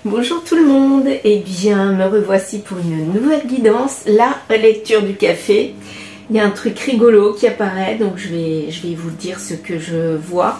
Bonjour tout le monde, et bien me revoici pour une nouvelle guidance, la lecture du café. Il y a un truc rigolo qui apparaît, donc je vais vous dire ce que je vois.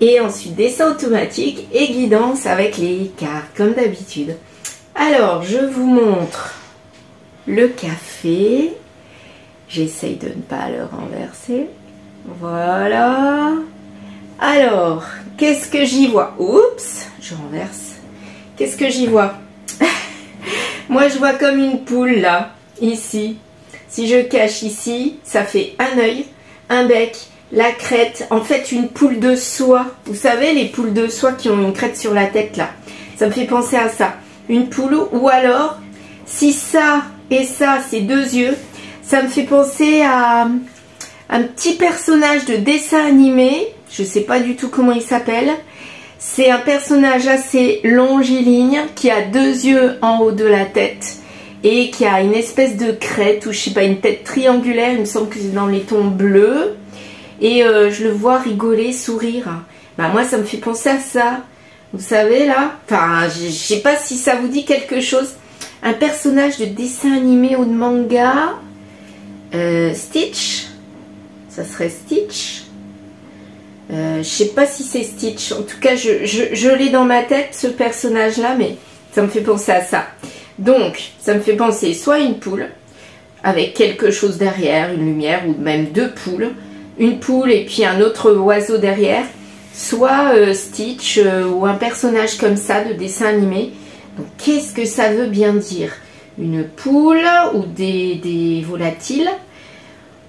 Et ensuite dessin automatique et guidance avec les cartes, comme d'habitude. Alors, je vous montre le café. J'essaye de ne pas le renverser. Voilà. Alors, qu'est-ce que j'y vois? Oups, je renverse. Qu'est-ce que j'y vois? Moi, je vois comme une poule, là, ici. Si je cache ici, ça fait un œil, un bec, la crête. En fait, une poule de soie. Vous savez, les poules de soie qui ont une crête sur la tête, là. Ça me fait penser à ça. Une poule, ou alors, si ça et ça, c'est deux yeux, ça me fait penser à un petit personnage de dessin animé. Je ne sais pas du tout comment il s'appelle. C'est un personnage assez longiligne qui a deux yeux en haut de la tête et qui a une espèce de crête ou je sais pas, une tête triangulaire. Il me semble que c'est dans les tons bleus et je le vois rigoler, sourire. Bah, moi ça me fait penser à ça. Vous savez là, enfin je sais pas si ça vous dit quelque chose. Un personnage de dessin animé ou de manga. Stitch. Ça serait Stitch. Je sais pas si c'est Stitch, en tout cas je l'ai dans ma tête ce personnage là, mais ça me fait penser à ça. Donc ça me fait penser soit une poule avec quelque chose derrière, une lumière, ou même deux poules, une poule et puis un autre oiseau derrière, soit Stitch ou un personnage comme ça de dessin animé. Donc qu'est-ce que ça veut bien dire? Une poule ou des volatiles?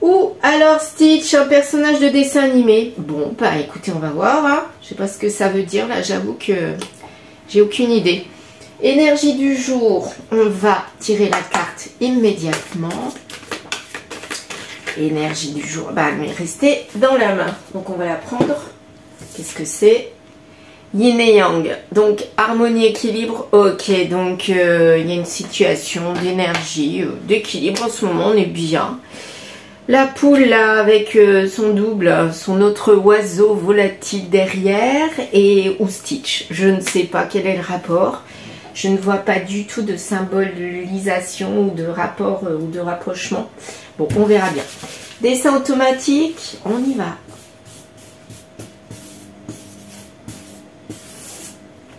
Ou alors Stitch, un personnage de dessin animé. Bon, bah écoutez, on va voir. Hein. Je sais pas ce que ça veut dire. Là, j'avoue que j'ai aucune idée. Énergie du jour. On va tirer la carte immédiatement. Énergie du jour. Bah, elle m'est restée dans la main. Donc, on va la prendre. Qu'est-ce que c'est? Yin et Yang. Donc, harmonie, équilibre. Ok, donc il y a une situation d'énergie, d'équilibre. En ce moment, on est bien. La poule là avec son double, son autre oiseau volatile derrière et ou Stitch. Je ne sais pas quel est le rapport. Je ne vois pas du tout de symbolisation ou de rapport ou de rapprochement. Bon, on verra bien. Dessin automatique, on y va.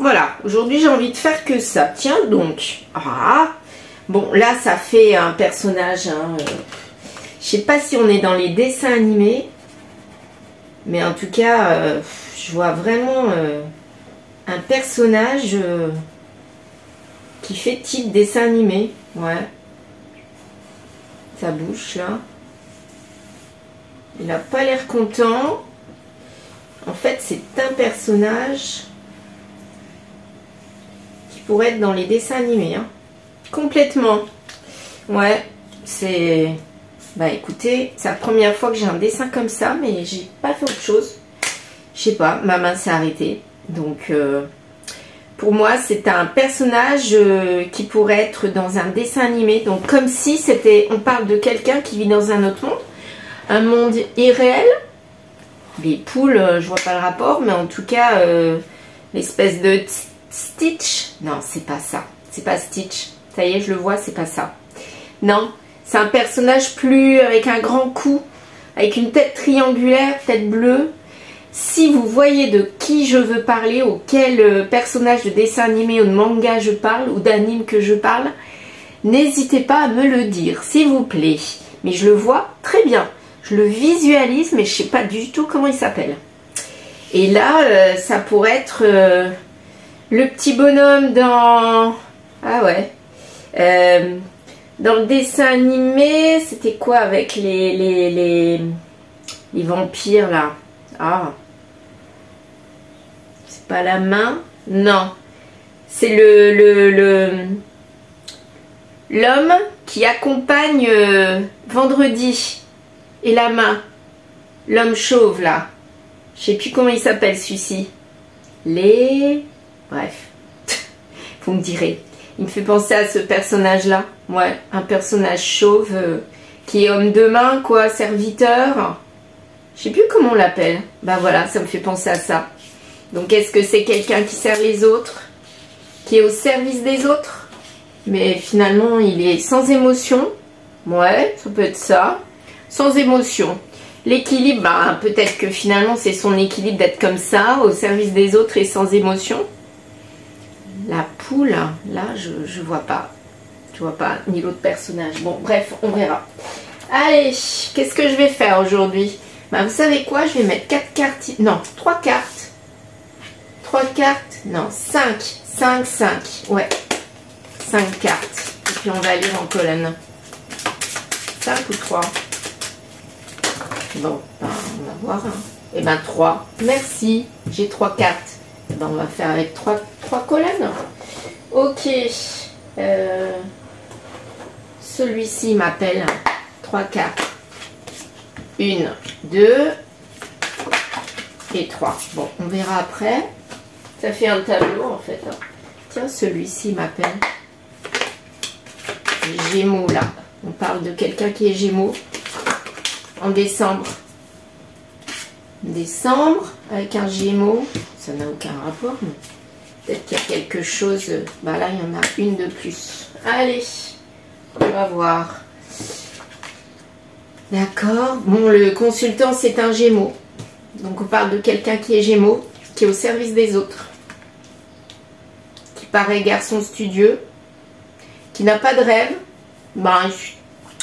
Voilà, aujourd'hui j'ai envie de faire que ça. Tiens donc. Ah, bon, là ça fait un personnage... Hein, je sais pas si on est dans les dessins animés, mais en tout cas, je vois vraiment un personnage qui fait type dessin animé. Ouais. Sa bouche là. Il n'a pas l'air content. En fait, c'est un personnage qui pourrait être dans les dessins animés. Hein. Complètement. Ouais, c'est... Bah écoutez, c'est la première fois que j'ai un dessin comme ça, mais j'ai pas fait autre chose. Je sais pas, ma main s'est arrêtée. Donc pour moi, c'est un personnage qui pourrait être dans un dessin animé. Donc comme si c'était, on parle de quelqu'un qui vit dans un autre monde. Un monde irréel. Les poules, je vois pas le rapport, mais en tout cas, l'espèce de Stitch. Non, c'est pas ça. C'est pas Stitch. Ça y est, je le vois, c'est pas ça. Non. C'est un personnage plus avec un grand cou, avec une tête triangulaire, tête bleue. Si vous voyez de qui je veux parler, ou quel personnage de dessin animé ou de manga je parle, ou d'anime que je parle, n'hésitez pas à me le dire, s'il vous plaît. Mais je le vois très bien. Je le visualise, mais je ne sais pas du tout comment il s'appelle. Et là, ça pourrait être le petit bonhomme dans... Ah ouais. Dans le dessin animé, c'était quoi avec les vampires là? Ah, c'est pas la main? Non, c'est l'homme qui accompagne Vendredi et la main. L'homme chauve là. Je sais plus comment il s'appelle celui-ci. Bref, vous me direz. Il me fait penser à ce personnage-là. Ouais, un personnage chauve qui est homme de main, quoi, serviteur. Je sais plus comment on l'appelle. Bah voilà, ça me fait penser à ça. Donc est-ce que c'est quelqu'un qui sert les autres? qui est au service des autres. Mais finalement, il est sans émotion. Ouais, ça peut être ça. Sans émotion. L'équilibre, bah, peut-être que finalement, c'est son équilibre d'être comme ça, au service des autres et sans émotion. La poule, là, je vois pas. Je vois pas, ni l'autre personnage. Bon, bref, on verra. Allez, qu'est-ce que je vais faire aujourd'hui? Bah, vous savez quoi? Je vais mettre 4 cartes. Non, 3 cartes. 3 cartes. Non, 5. 5, 5. Ouais. 5 cartes. Et puis on va lire en colonne. 5 ou 3? Bon, ben, on va voir. Et ben 3. Merci. J'ai 3 cartes. Et ben, on va faire avec 3 colonnes. Ok. Celui-ci m'appelle 3 cartes. 1, 2 et 3. Bon, on verra après. Ça fait un tableau en fait. Tiens, celui-ci m'appelle Gémeaux là. On parle de quelqu'un qui est Gémeaux en décembre. Décembre avec un Gémeaux. Ça n'a aucun rapport, mais peut-être qu'il y a quelque chose. Bah là, il y en a une de plus. Allez, on va voir. D'accord. Bon, le consultant, c'est un Gémeaux. Donc, on parle de quelqu'un qui est Gémeaux, qui est au service des autres. Qui paraît garçon studieux. Qui n'a pas de rêve. Ben,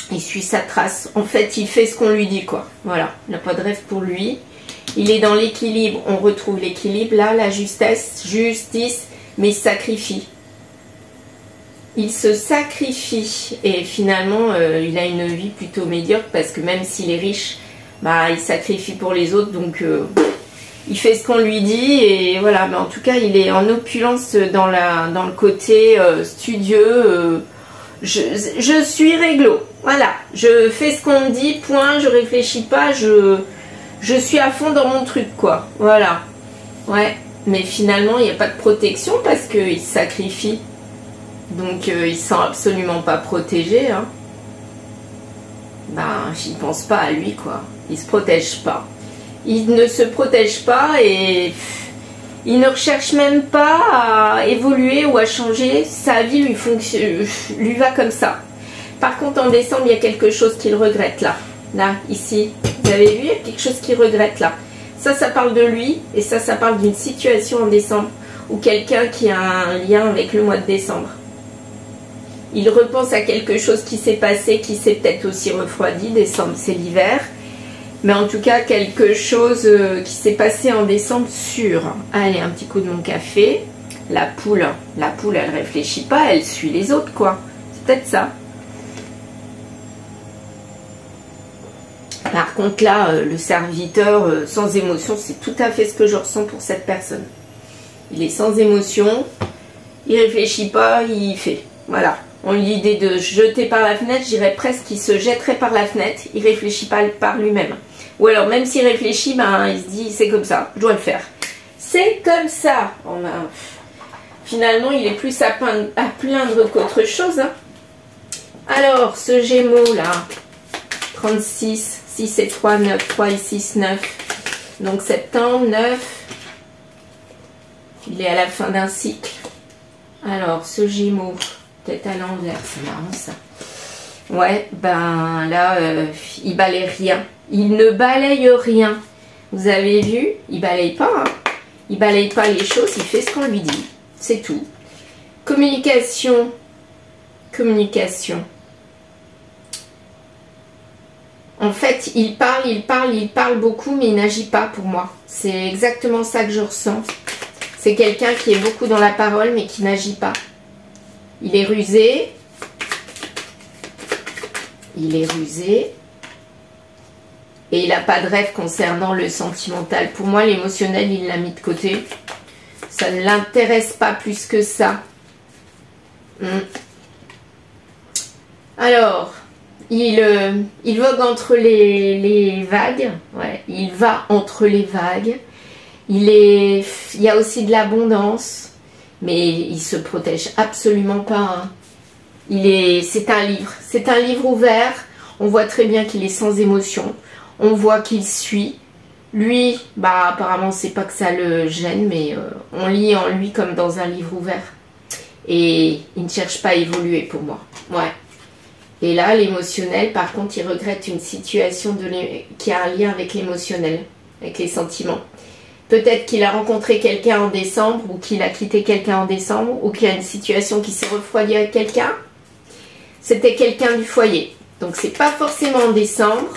il suit sa trace. En fait, il fait ce qu'on lui dit, quoi. Voilà. Il n'a pas de rêve pour lui. Il est dans l'équilibre. On retrouve l'équilibre. Là, la justice, mais il sacrifie. Il se sacrifie. Et finalement, il a une vie plutôt médiocre parce que même s'il est riche, bah, il sacrifie pour les autres. Donc, il fait ce qu'on lui dit. Et voilà. Mais en tout cas, il est en opulence dans le côté studieux. Je suis réglo. Voilà. Je fais ce qu'on me dit. Point. Je réfléchis pas. Je suis à fond dans mon truc, quoi. Voilà. Ouais. Mais finalement, il n'y a pas de protection parce qu'il se sacrifie. Donc, il ne se sent absolument pas protégé. Hein. Ben, il ne pense pas à lui, quoi. Il ne se protège pas. Il ne se protège pas et il ne recherche même pas à évoluer ou à changer. Sa vie lui va comme ça. Par contre, en décembre, il y a quelque chose qu'il regrette, là. Là, ici. Vous avez vu, il y a quelque chose qu'il regrette, là. Ça parle de lui. Et ça parle d'une situation en décembre. Ou quelqu'un qui a un lien avec le mois de décembre. Il repense à quelque chose qui s'est passé, qui s'est peut-être aussi refroidi. Décembre, c'est l'hiver. Mais en tout cas, quelque chose qui s'est passé en décembre sûr. Allez, un petit coup de mon café. La poule, elle réfléchit pas, elle suit les autres, quoi. C'est peut-être ça. Par contre, là, le serviteur sans émotion, c'est tout à fait ce que je ressens pour cette personne. Il est sans émotion, il réfléchit pas, il fait. Voilà. On lui dit de jeter par la fenêtre, je dirais presque qu'il se jetterait par la fenêtre, il réfléchit pas par lui-même. Ou alors, même s'il réfléchit, ben, il se dit, c'est comme ça, je dois le faire. C'est comme ça. Finalement, il est plus à plaindre qu'autre chose. Hein. Alors, ce Gémeaux là, 36, 6 et 3, 9, 3 et 6, 9. Donc septembre, 9. Il est à la fin d'un cycle. Alors, ce Gémeaux, peut-être à l'envers, c'est marrant ça. Ouais, ben là, il balaye rien. Il ne balaye rien. Vous avez vu? Il balaye pas. Hein. Il balaye pas les choses, il fait ce qu'on lui dit. C'est tout. Communication. Communication. En fait, il parle beaucoup, mais il n'agit pas pour moi. C'est exactement ça que je ressens. C'est quelqu'un qui est beaucoup dans la parole, mais qui n'agit pas. Il est rusé. Il est rusé. Et il n'a pas de rêve concernant le sentimental. Pour moi, l'émotionnel, il l'a mis de côté. Ça ne l'intéresse pas plus que ça. Alors, il vogue entre les vagues. Ouais, il va entre les vagues. Il y a aussi de l'abondance. Mais il se protège absolument pas. Hein. C'est un livre. C'est un livre ouvert. On voit très bien qu'il est sans émotion. On voit qu'il suit. Lui, bah apparemment c'est pas que ça le gêne, mais on lit en lui comme dans un livre ouvert. Et il ne cherche pas à évoluer pour moi. Ouais. Et là, l'émotionnel, par contre, il regrette une situation qui a un lien avec l'émotionnel, avec les sentiments. Peut-être qu'il a rencontré quelqu'un en décembre, ou qu'il a quitté quelqu'un en décembre, ou qu'il y a une situation qui s'est refroidie avec quelqu'un. C'était quelqu'un du foyer. Donc, c'est pas forcément en décembre,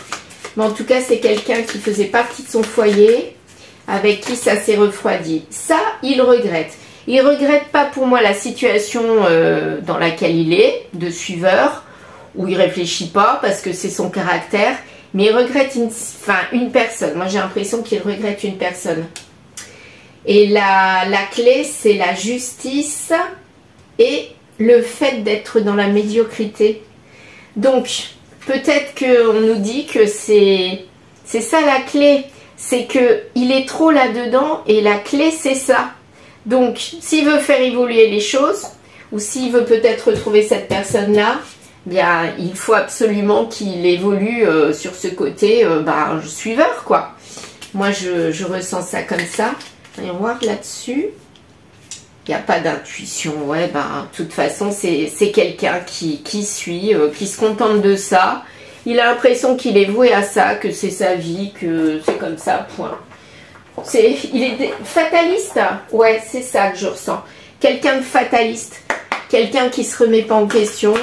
mais en tout cas, c'est quelqu'un qui faisait partie de son foyer, avec qui ça s'est refroidi. Ça, il regrette. Il regrette pas pour moi la situation dans laquelle il est, de suiveur, où il réfléchit pas parce que c'est son caractère, mais il regrette une personne. Moi, j'ai l'impression qu'il regrette une personne. Et la clé, c'est la justice et le fait d'être dans la médiocrité. Donc, peut-être qu'on nous dit que c'est ça la clé. C'est qu'il est trop là-dedans et la clé, c'est ça. Donc, s'il veut faire évoluer les choses, ou s'il veut peut-être retrouver cette personne-là, bien, il faut absolument qu'il évolue sur ce côté suiveur, quoi. Moi, je ressens ça comme ça. Voyons voir là-dessus. Il n'y a pas d'intuition. Ouais, de toute façon, c'est quelqu'un qui suit, qui se contente de ça. Il a l'impression qu'il est voué à ça, que c'est sa vie, que c'est comme ça, point. Il est fataliste. Ouais, c'est ça que je ressens. Quelqu'un de fataliste. Quelqu'un qui se remet pas en question.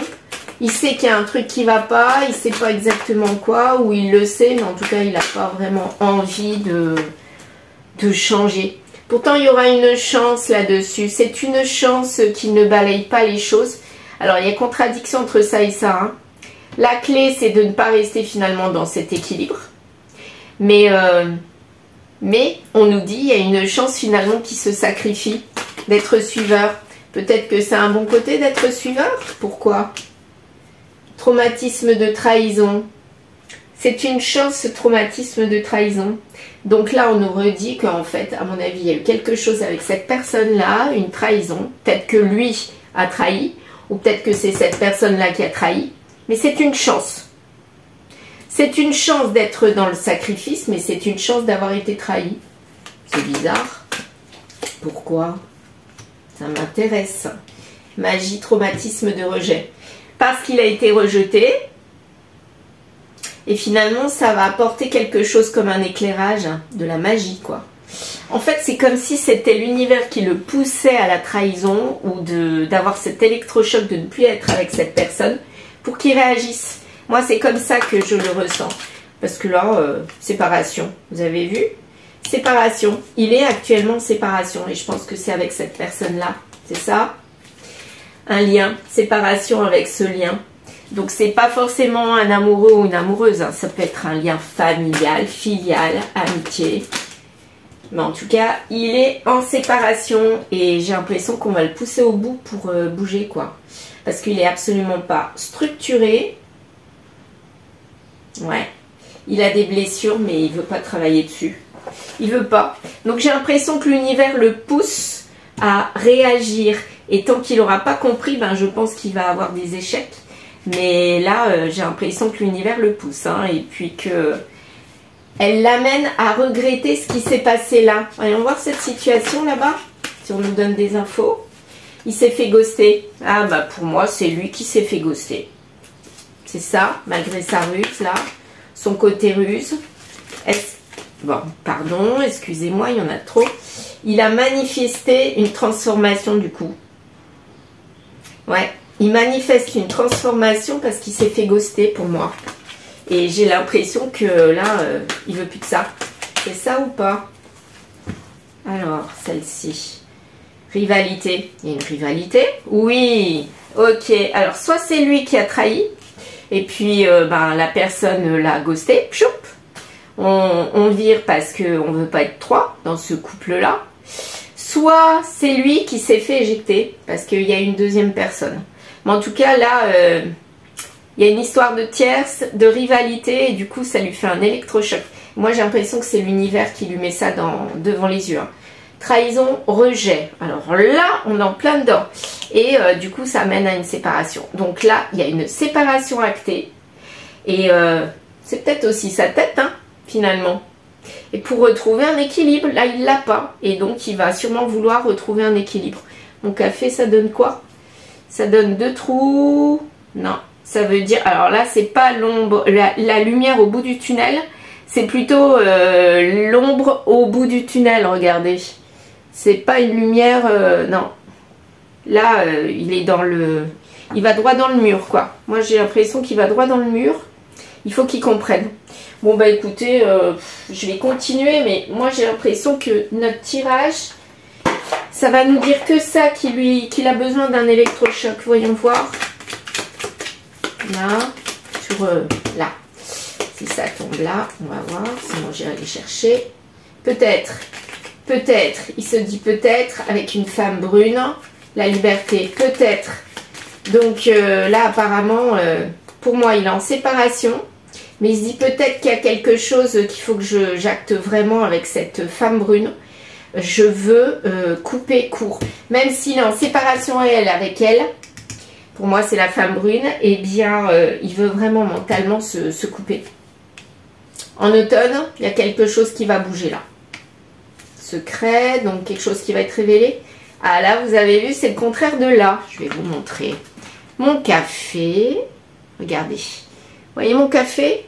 Il sait qu'il y a un truc qui va pas. Il sait pas exactement quoi. Ou il le sait, mais en tout cas, il n'a pas vraiment envie de changer. Pourtant, il y aura une chance là-dessus. C'est une chance qui ne balaye pas les choses. Alors, il y a contradiction entre ça et ça. Hein. La clé, c'est de ne pas rester finalement dans cet équilibre. Mais on nous dit, il y a une chance finalement qui se sacrifie d'être suiveur. Peut-être que c'est un bon côté d'être suiveur. Pourquoi? Traumatisme de trahison. C'est une chance, ce traumatisme de trahison. Donc là, on nous redit qu'en fait, à mon avis, il y a eu quelque chose avec cette personne-là, une trahison. Peut-être que lui a trahi, ou peut-être que c'est cette personne-là qui a trahi. Mais c'est une chance. C'est une chance d'être dans le sacrifice, mais c'est une chance d'avoir été trahi. C'est bizarre. Pourquoi? Ça m'intéresse. Magie, traumatisme de rejet. Parce qu'il a été rejeté. Et finalement, ça va apporter quelque chose comme un éclairage, de la magie, quoi. En fait, c'est comme si c'était l'univers qui le poussait à la trahison ou d'avoir cet électrochoc de ne plus être avec cette personne pour qu'il réagisse. Moi, c'est comme ça que je le ressens. Parce que là, séparation, vous avez vu? Séparation. Il est actuellement en séparation et je pense que c'est avec cette personne-là. C'est ça? Un lien. Séparation avec ce lien. Donc, c'est pas forcément un amoureux ou une amoureuse. Hein. Ça peut être un lien familial, filial, amitié. Mais en tout cas, il est en séparation et j'ai l'impression qu'on va le pousser au bout pour bouger, quoi. Parce qu'il est absolument pas structuré. Ouais. Il a des blessures, mais il veut pas travailler dessus. Il veut pas. Donc, j'ai l'impression que l'univers le pousse à réagir. Et tant qu'il n'aura pas compris, je pense qu'il va avoir des échecs. Mais là, j'ai l'impression que l'univers le pousse. Hein, et puis que elle l'amène à regretter ce qui s'est passé là. Allez, on va voir cette situation là-bas. Si on nous donne des infos. Il s'est fait ghoster. Ah pour moi, c'est lui qui s'est fait ghoster. C'est ça, malgré sa ruse là. Son côté ruse. Bon, pardon, excusez-moi, il y en a trop. Il a manifesté une transformation du coup. Ouais. Il manifeste une transformation parce qu'il s'est fait ghoster pour moi. Et j'ai l'impression que là, il veut plus de ça. C'est ça ou pas? Alors, celle-ci. Rivalité. Il y a une rivalité? Oui. Ok. Alors, soit c'est lui qui a trahi. Et puis, la personne l'a ghosté. Choup. On vire parce qu'on ne veut pas être trois dans ce couple-là. Soit c'est lui qui s'est fait éjecter parce qu'il y a une deuxième personne. Mais en tout cas, là, il y a une histoire de tierce, de rivalité, et du coup, ça lui fait un électrochoc. Moi, j'ai l'impression que c'est l'univers qui lui met ça devant les yeux. Hein. Trahison, rejet. Alors là, on est en plein dedans. Et du coup, ça mène à une séparation. Donc là, il y a une séparation actée. Et c'est peut-être aussi sa tête, hein, finalement. Et pour retrouver un équilibre, là, il l'a pas. Et donc, il va sûrement vouloir retrouver un équilibre. Mon café, ça donne quoi? Ça donne 2 trous. Non, ça veut dire... Alors là, c'est pas l'ombre, la lumière au bout du tunnel. C'est plutôt l'ombre au bout du tunnel, regardez. C'est pas une lumière... non. Là, il est dans le... Il va droit dans le mur, quoi. Moi, j'ai l'impression qu'il va droit dans le mur. Il faut qu'il comprenne. Bon, bah écoutez, je vais continuer. Mais moi, j'ai l'impression que notre tirage... Ça va nous dire que ça, qu'il a besoin d'un électrochoc. Voyons voir. Là, sur là. Si ça tombe là, on va voir. Sinon, j'irai aller chercher. Peut-être, il se dit peut-être, avec une femme brune, la liberté, peut-être. Donc là, apparemment, pour moi, il est en séparation. Mais il se dit peut-être qu'il y a quelque chose qu'il faut que j'acte vraiment avec cette femme brune. Je veux couper court. Même s'il est en séparation réelle avec elle, pour moi c'est la femme brune, et bien il veut vraiment mentalement se couper. En automne, il y a quelque chose qui va bouger là. Secret, donc quelque chose qui va être révélé. Ah là, vous avez vu, c'est le contraire de là. Je vais vous montrer. Mon café. Regardez. Vous voyez mon café?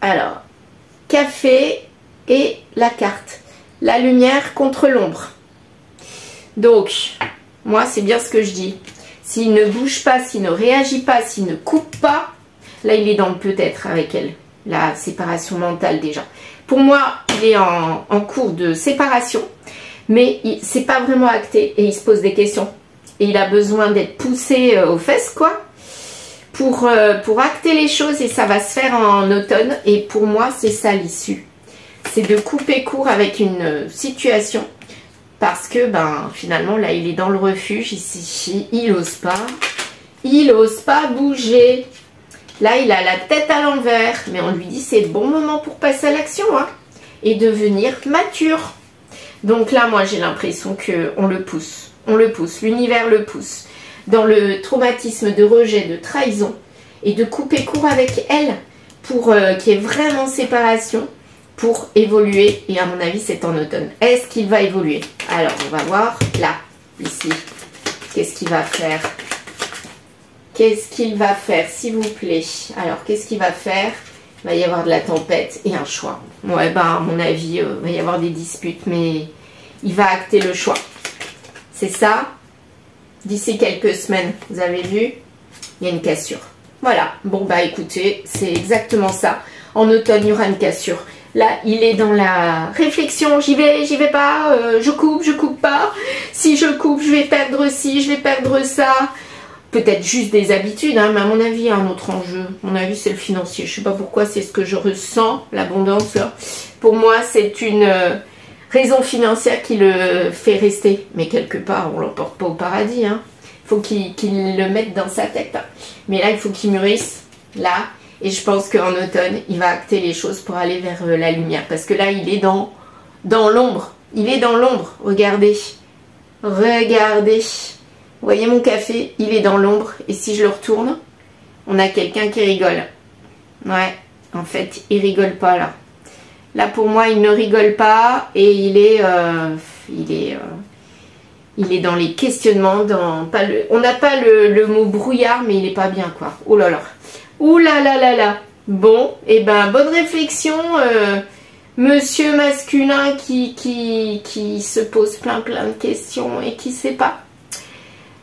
Alors, café et la carte. La lumière contre l'ombre. Donc, moi, c'est bien ce que je dis. S'il ne bouge pas, s'il ne réagit pas, s'il ne coupe pas, là, il est dans le peut-être avec elle. La séparation mentale déjà. Pour moi, il est en cours de séparation, mais c'est pas vraiment acté et il se pose des questions. Et il a besoin d'être poussé aux fesses, quoi, pour acter les choses, et ça va se faire en automne. Et pour moi, c'est ça l'issue. C'est de couper court avec une situation, parce que ben finalement là il est dans le refuge ici, il n'ose pas bouger. Là il a la tête à l'envers, mais on lui dit c'est le bon moment pour passer à l'action, hein, et devenir mature. Donc là moi j'ai l'impression que on le pousse, l'univers le pousse dans le traumatisme de rejet, de trahison, et de couper court avec elle pour qu'il y ait vraiment séparation, pour évoluer. Et à mon avis c'est en automne. Est-ce qu'il va évoluer? Alors on va voir là, ici, qu'est-ce qu'il va faire? Qu'est-ce qu'il va faire, s'il vous plaît? Alors qu'est-ce qu'il va faire? Il va y avoir de la tempête et un choix. Ouais, bah à mon avis il va y avoir des disputes, mais il va acter le choix. C'est ça. D'ici quelques semaines, vous avez vu, il y a une cassure. Voilà, bon bah écoutez, c'est exactement ça. En automne, il y aura une cassure. Là, il est dans la réflexion, j'y vais pas, je coupe pas. Si je coupe, je vais perdre ci, je vais perdre ça. Peut-être juste des habitudes, hein, mais à mon avis, il y a un autre enjeu. À mon avis, c'est le financier. Je sais pas pourquoi, c'est ce que je ressens, l'abondance. Pour moi, c'est une raison financière qui le fait rester. Mais quelque part, on l'emporte pas au paradis. Hein. Il faut qu'il le mette dans sa tête. Mais là, il faut qu'il mûrisse. Là. Et je pense qu'en automne, il va acter les choses pour aller vers la lumière. Parce que là, il est dans l'ombre. Il est dans l'ombre. Regardez. Regardez. Vous voyez mon café, il est dans l'ombre. Et si je le retourne, on a quelqu'un qui rigole. Ouais, en fait, il rigole pas là. Là, pour moi, il ne rigole pas. Et il est dans les questionnements. On n'a pas le mot brouillard, mais il est pas bien, quoi. Oh là là. Ouh là là là là. Bon, et ben bonne réflexion, monsieur masculin qui se pose plein de questions et qui sait pas.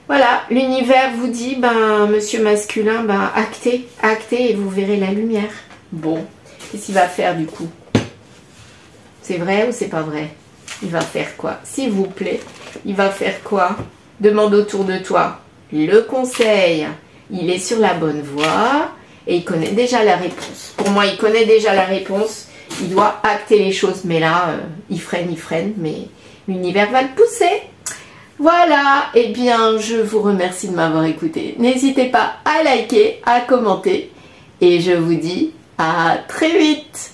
Voilà, l'univers vous dit, ben monsieur masculin, ben actez et vous verrez la lumière. Bon, qu'est-ce qu'il va faire du coup? C'est vrai ou c'est pas vrai? Il va faire quoi? S'il vous plaît, il va faire quoi? Demande autour de toi le conseil. Il est sur la bonne voie. Et il connaît déjà la réponse. Pour moi, il connaît déjà la réponse. Il doit acter les choses. Mais là, il freine. Mais l'univers va le pousser. Voilà. Eh bien, je vous remercie de m'avoir écouté. N'hésitez pas à liker, à commenter. Et je vous dis à très vite.